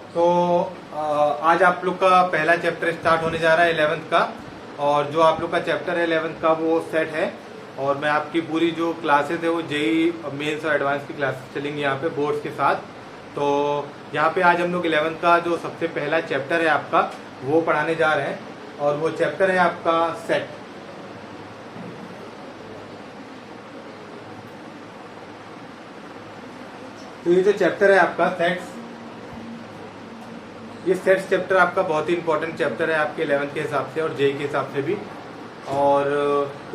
तो आज आप लोग का पहला चैप्टर स्टार्ट होने जा रहा है 11th का। और जो आप लोग का चैप्टर है 11th का वो सेट है। और मैं आपकी पूरी जो क्लासेस है वो जेई मेंस और एडवांस की क्लासेस चलेंगी यहाँ पे बोर्ड्स के साथ। तो यहाँ पे आज हम लोग 11th का जो सबसे पहला चैप्टर है आपका वो पढ़ाने जा रहे हैं। और वो चैप्टर है आपका सेट। तो ये जो चैप्टर है आपका सेट्स, ये सेट्स चैप्टर आपका बहुत ही इंपॉर्टेंट चैप्टर है आपके 11th के हिसाब से और जेई के हिसाब से भी। और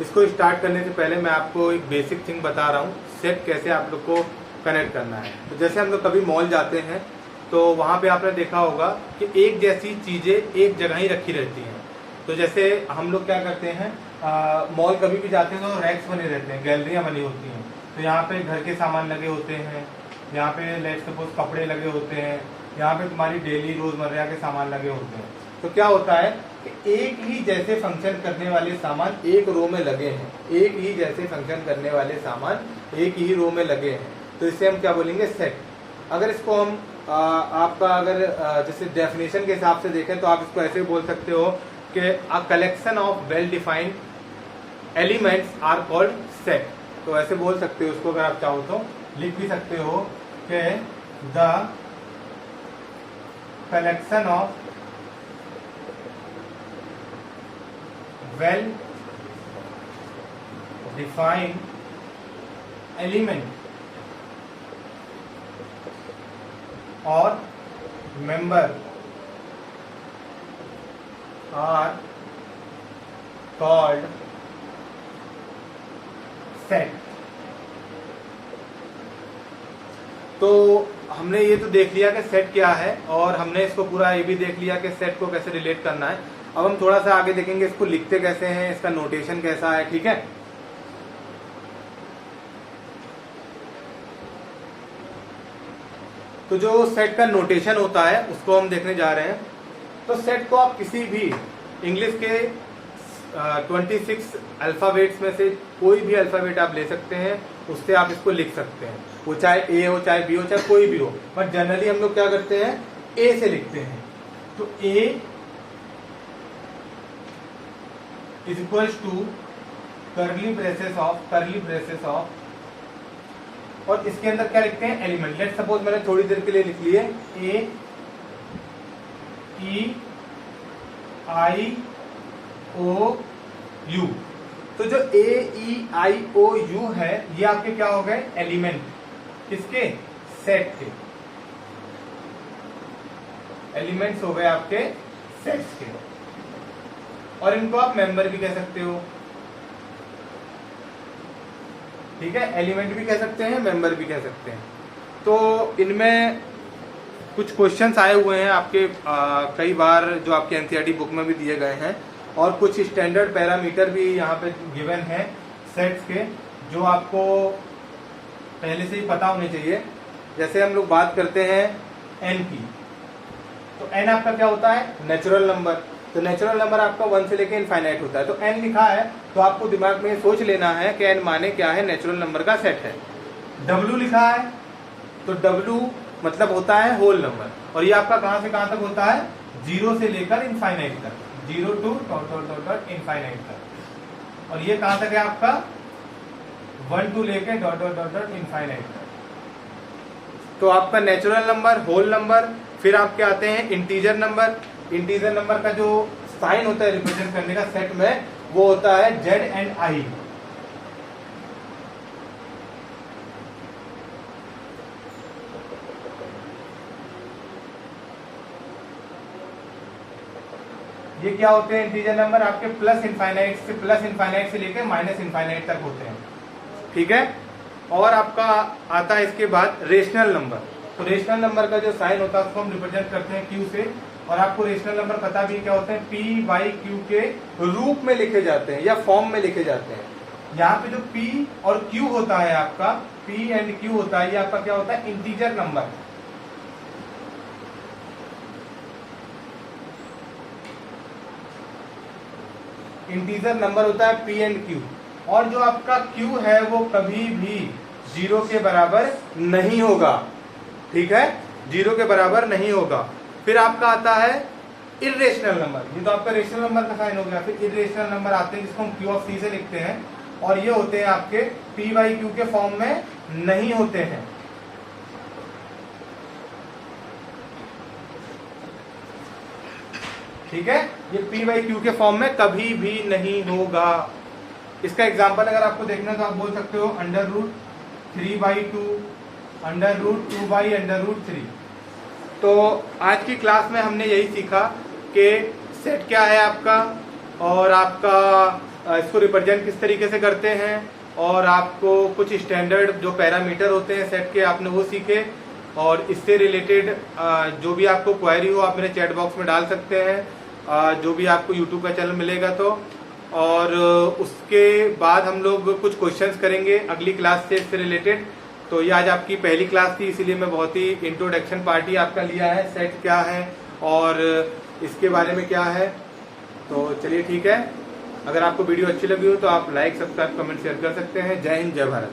इसको स्टार्ट करने से पहले मैं आपको एक बेसिक थिंग बता रहा हूँ, सेट कैसे आप लोग को कनेक्ट करना है। तो जैसे हम लोग कभी मॉल जाते हैं तो वहाँ पे आपने देखा होगा कि एक जैसी चीज़ें एक जगह ही रखी रहती हैं। तो जैसे हम लोग क्या करते हैं, मॉल कभी भी जाते हैं तो रैक्स बने रहते हैं, गैलरियाँ बनी होती हैं। तो यहाँ पे घर के सामान लगे होते हैं, यहाँ पे लेट्स सपोज कपड़े लगे होते हैं, यहाँ पे तुम्हारी डेली रोजमर्रा के सामान लगे होते हैं। तो क्या होता है कि एक ही जैसे फंक्शन करने वाले सामान एक रो में लगे हैं, एक ही जैसे फंक्शन करने वाले सामान एक ही रो में लगे हैं। तो इसे हम क्या बोलेंगे, सेट। अगर इसको हम आपका अगर जैसे डेफिनेशन के हिसाब से देखें तो आप इसको ऐसे बोल सकते हो कि a collection of well defined elements are called set. तो ऐसे बोल सकते हो उसको, अगर आप चाहो तो लिख भी सकते हो कि the collection of well defined element or member are called set। तो हमने ये तो देख लिया कि सेट क्या है और हमने इसको पूरा ये भी देख लिया कि सेट को कैसे रिलेट करना है। अब हम थोड़ा सा आगे देखेंगे इसको लिखते कैसे हैं, इसका नोटेशन कैसा है, ठीक है। तो जो सेट का नोटेशन होता है उसको हम देखने जा रहे हैं। तो सेट को आप किसी भी इंग्लिश के 26 अल्फाबेट्स में से कोई भी अल्फाबेट आप ले सकते हैं, उससे आप इसको लिख सकते हैं। वो चाहे ए हो, चाहे बी हो, चाहे कोई भी हो, बट जनरली हम लोग क्या करते हैं, ए से लिखते हैं। तो A is equal to curly braces of और इसके अंदर क्या लिखते हैं, एलिमेंट। लेट सपोज मैंने थोड़ी देर के लिए लिख लिए ए ई आई ओ यू। तो जो ए ई आई ओ यू है ये आपके क्या हो गए, एलिमेंट। किसके, सेट के एलिमेंट्स हो गए आपके सेट्स के। और इनको आप मेंबर भी कह सकते हो, ठीक है। एलिमेंट भी कह सकते हैं, मेंबर भी कह सकते हैं। तो इनमें कुछ क्वेश्चंस आए हुए हैं आपके कई बार जो आपके एनसीईआरटी बुक में भी दिए गए हैं, और कुछ स्टैंडर्ड पैरामीटर भी यहाँ पे गिवन है सेट्स के, जो आपको पहले से ही पता होने चाहिए। जैसे हम लोग बात करते हैं एन की, तो एन आपका क्या होता है, नेचुरल नंबर। तो नेचुरल नंबर आपका 1 से लेके इनफाइनाइट होता है। तो एन लिखा है तो आपको दिमाग में सोच लेना है कि एन माने क्या है, नेचुरल नंबर का सेट है। डब्ल्यू लिखा है तो डब्ल्यू मतलब होता है होल नंबर, और ये आपका कहां से कहां तक होता है, 0 से लेकर इनफाइनाइट तक, 0 to इनफाइनाइट तक। और ये कहां तक है आपका, 1 to लेके इनफाइनाइट तक। तो आपका नेचुरल नंबर, होल नंबर, फिर आपके आते हैं इंटीजर नंबर। इंटीजर नंबर का जो साइन होता है रिप्रेजेंट करने का सेट में, वो होता है जेड एंड आई। ये क्या होते हैं, इंटीजर नंबर आपके प्लस इनफाइनाइट से लेकर माइनस इनफाइनाइट तक होते हैं, ठीक है। और आपका आता है इसके बाद रेशनल नंबर। तो रेशनल नंबर का जो साइन होता है उसको हम रिप्रेजेंट करते हैं क्यू से। और आपको रेशनल नंबर पता भी क्या होते हैं, पी बाई क्यू के रूप में लिखे जाते हैं या फॉर्म में लिखे जाते हैं। यहाँ पे जो पी और क्यू होता है आपका, पी एंड क्यू होता है, ये आपका क्या होता है, इंटीजर नंबर। इंटीजर नंबर होता है पी एंड क्यू। और जो आपका क्यू है वो कभी भी 0 के बराबर नहीं होगा, ठीक है, 0 के बराबर नहीं होगा। फिर आपका आता है इर्रेशनल नंबर, ये तो आपका रेशनल नंबर का साइन हो गया। फिर इर्रेशनल नंबर आते हैं जिसको हम Q ऑफ C से लिखते हैं, और ये होते हैं आपके P बाई Q के फॉर्म में नहीं होते हैं। ठीक है, ये P बाई Q के फॉर्म में कभी भी नहीं होगा। इसका एग्जांपल अगर आपको देखना है तो आप बोल सकते हो अंडर रूट 3/2, अंडर रूट 2/√3। तो आज की क्लास में हमने यही सीखा कि सेट क्या है आपका, और आपका इसको रिप्रेजेंट किस तरीके से करते हैं, और आपको कुछ स्टैंडर्ड जो पैरामीटर होते हैं सेट के आपने वो सीखे। और इससे रिलेटेड जो भी आपको क्वेरी हो आप मेरे चैट बॉक्स में डाल सकते हैं, जो भी आपको यूट्यूब का चैनल मिलेगा तो। और उसके बाद हम लोग कुछ क्वेश्चंस करेंगे अगली क्लास से इससे रिलेटेड। तो ये आज आपकी पहली क्लास थी, इसीलिए मैं बहुत ही इंट्रोडक्शन पार्टी आपका लिया है, सेट क्या है और इसके बारे में क्या है। तो चलिए ठीक है, अगर आपको वीडियो अच्छी लगी हो तो आप लाइक, सब्सक्राइब, कमेंट, शेयर कर सकते हैं। जय हिंद, जय भारत।